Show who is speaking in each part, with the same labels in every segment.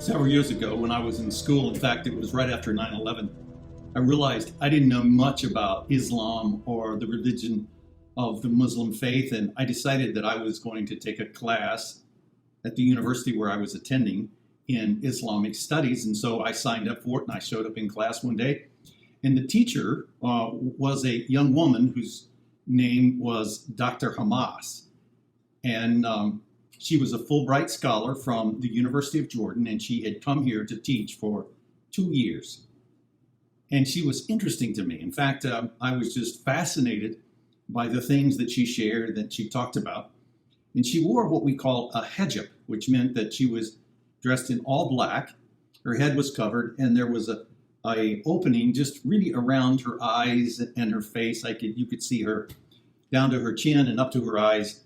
Speaker 1: Several years ago when I was in school, in fact, it was right after 9/11, I realized I didn't know much about Islam or the religion of the Muslim faith, and I decided that I was going to take a class at the university where I was attending in Islamic studies. And so I signed up for it, and I showed up in class one day. And the teacher was a young woman whose name was Dr. Hamas. And she was a Fulbright scholar from the University of Jordan, and she had come here to teach for 2 years. And she was interesting to me. In fact, I was just fascinated by the things that she shared, that she talked about. And she wore what we call a hijab, which meant that she was dressed in all black, her head was covered, and there was a opening just really around her eyes and her face. You could see her down to her chin and up to her eyes,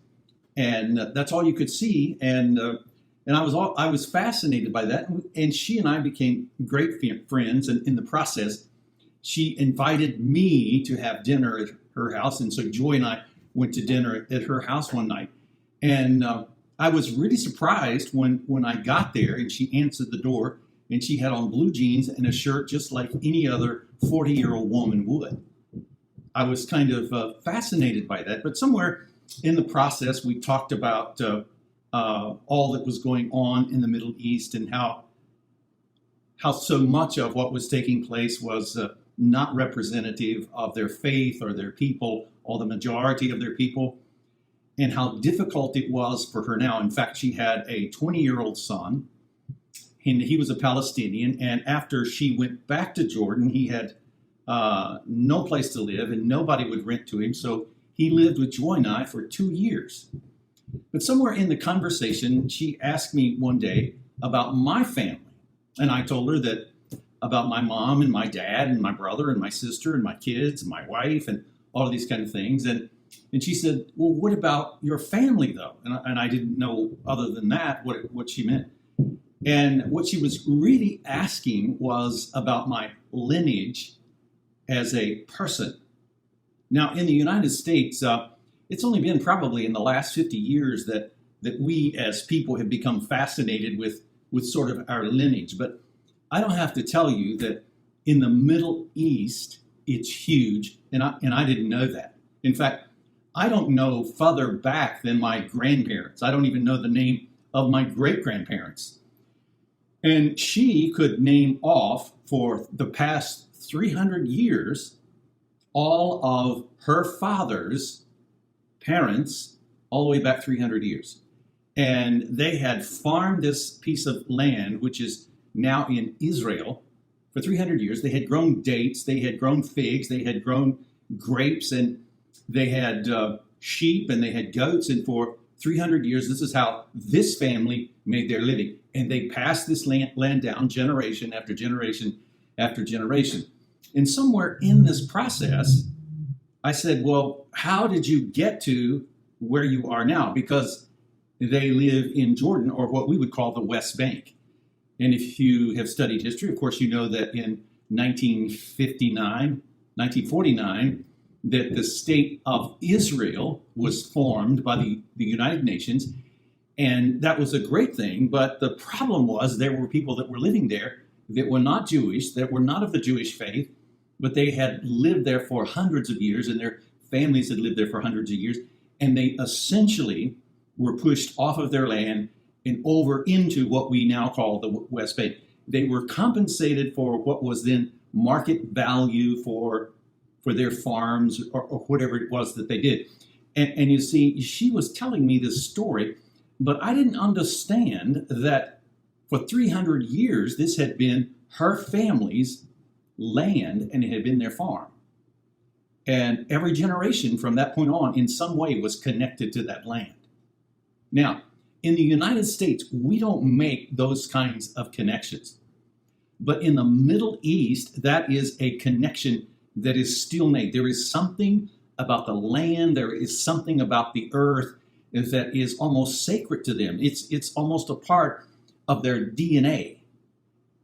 Speaker 1: and that's all you could see. And I was fascinated by that. And she and I became great friends. And in the process, she invited me to have dinner at her house. And so Joy and I went to dinner at her house one night. And I was really surprised when I got there and she answered the door, and she had on blue jeans and a shirt just like any other 40-year-old woman would. I was kind of fascinated by that. But somewhere in the process, we talked about all that was going on in the Middle East and how so much of what was taking place was not representative of their faith or their people or the majority of their people, and how difficult it was for her now. In fact, she had a 20-year-old son, and he was a Palestinian. And after she went back to Jordan, he had no place to live and nobody would rent to him. So he lived with Joy and I for 2 years. But somewhere in the conversation, she asked me one day about my family. And I told her that about my mom and my dad and my brother and my sister and my kids and my wife and all of these kind of things. And she said, well, what about your family, though? And I didn't know other than that what she meant. And what she was really asking was about my lineage as a person. Now, in the United States, it's only been probably in the last 50 years that we as people have become fascinated with sort of our lineage. But I don't have to tell you that in the Middle East, it's huge, and I didn't know that. In fact, I don't know further back than my grandparents. I don't even know the name of my great-grandparents. And she could name off for the past 300 years all of her father's parents all the way back 300 years. And they had farmed this piece of land, which is now in Israel, for 300 years. They had grown dates, they had grown figs, they had grown grapes, and they had sheep, and they had goats. And for 300 years, this is how this family made their living. And they passed this land down generation after generation after generation. And somewhere in this process, I said, well, how did you get to where you are now? Because they live in Jordan, or what we would call the West Bank. And if you have studied history, of course, you know that in 1949, that the state of Israel was formed by the United Nations. And that was a great thing. But the problem was there were people that were living there that were not Jewish, that were not of the Jewish faith, but they had lived there for hundreds of years, and their families had lived there for hundreds of years. And they essentially were pushed off of their land and over into what we now call the West Bank. They were compensated for what was then market value for their farms or whatever it was that they did. And you see, she was telling me this story, but I didn't understand that for 300 years, this had been her family's land and it had been their farm. And every generation from that point on, in some way, was connected to that land. Now, in the United States, we don't make those kinds of connections. But in the Middle East, that is a connection that is still made. There is something about the land, there is something about the earth that is almost sacred to them. It's almost a part of their DNA.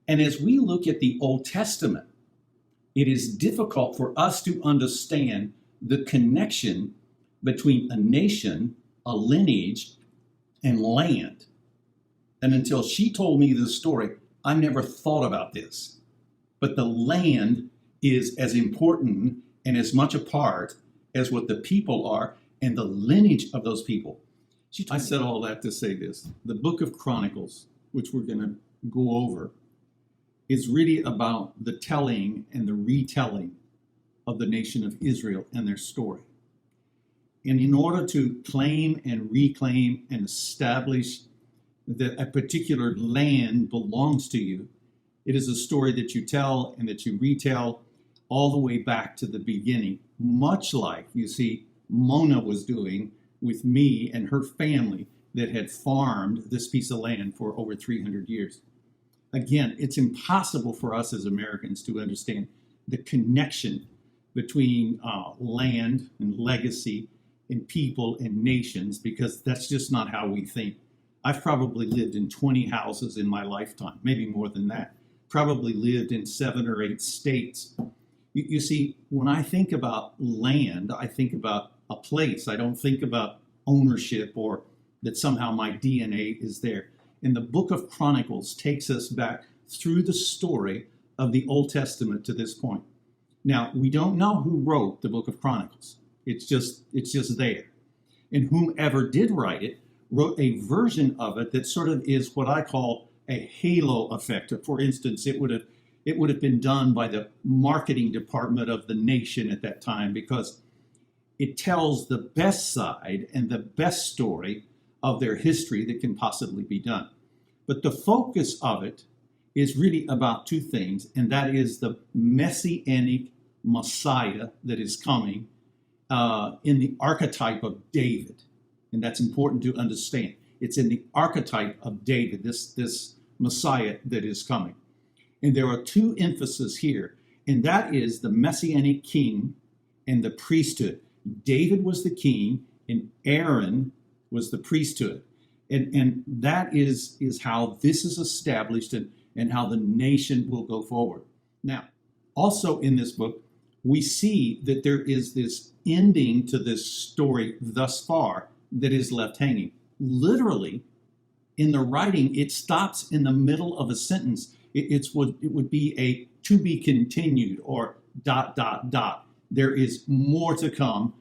Speaker 1: And as we look at the Old Testament, it is difficult for us to understand the connection between a nation, a lineage, and land. And until she told me this story, I never thought about this. But the land is as important and as much a part as what the people are and the lineage of those people. I said all that to say this. The book of Chronicles, which we're going to go over, is really about the telling and the retelling of the nation of Israel and their story. And in order to claim and reclaim and establish that a particular land belongs to you, it is a story that you tell and that you retell all the way back to the beginning, much like, you see, Mona was doing with me and her family that had farmed this piece of land for over 300 years. Again, it's impossible for us as Americans to understand the connection between land and legacy and people and nations, because that's just not how we think. I've probably lived in 20 houses in my lifetime, maybe more than that. Probably lived in 7 or 8 states. You see, when I think about land, I think about a place. I don't think about ownership or that somehow my DNA is there. And the book of Chronicles takes us back through the story of the Old Testament to this point. Now, we don't know who wrote the book of Chronicles. It's just there. And whomever did write it wrote a version of it that sort of is what I call a halo effect. For instance, it would have been done by the marketing department of the nation at that time, because it tells the best side and the best story of their history that can possibly be done. But the focus of it is really about 2 things, and that is the messianic Messiah that is coming in the archetype of David. And that's important to understand. It's in the archetype of David, this Messiah that is coming. And there are 2 emphases here, and that is the messianic king and the priesthood. David was the king, and Aaron was the priesthood. And that is how this is established and how the nation will go forward. Now, also in this book, we see that there is this ending to this story thus far that is left hanging. Literally, in the writing, it stops in the middle of a sentence. It would be a to be continued or ... There is more to come,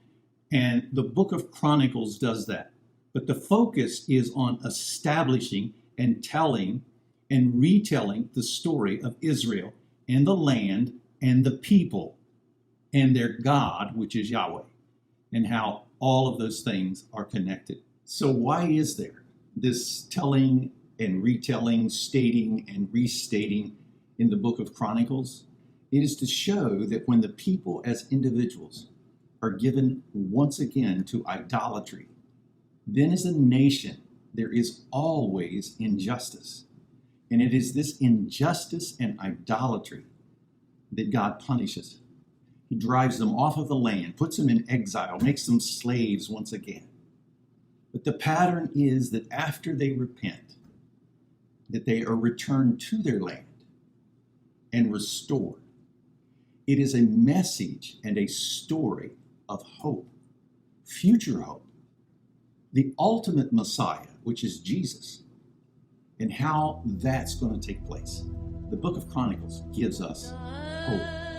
Speaker 1: and the book of Chronicles does that. But the focus is on establishing and telling and retelling the story of Israel and the land and the people and their God, which is Yahweh, and how all of those things are connected. So why is there this telling and retelling, stating and restating in the book of Chronicles? It is to show that when the people as individuals are given once again to idolatry, then as a nation, there is always injustice. And it is this injustice and idolatry that God punishes. He drives them off of the land, puts them in exile, makes them slaves once again. But the pattern is that after they repent, that they are returned to their land and restored. It is a message and a story of hope, future hope, the ultimate Messiah, which is Jesus, and how that's going to take place. The book of Chronicles gives us hope.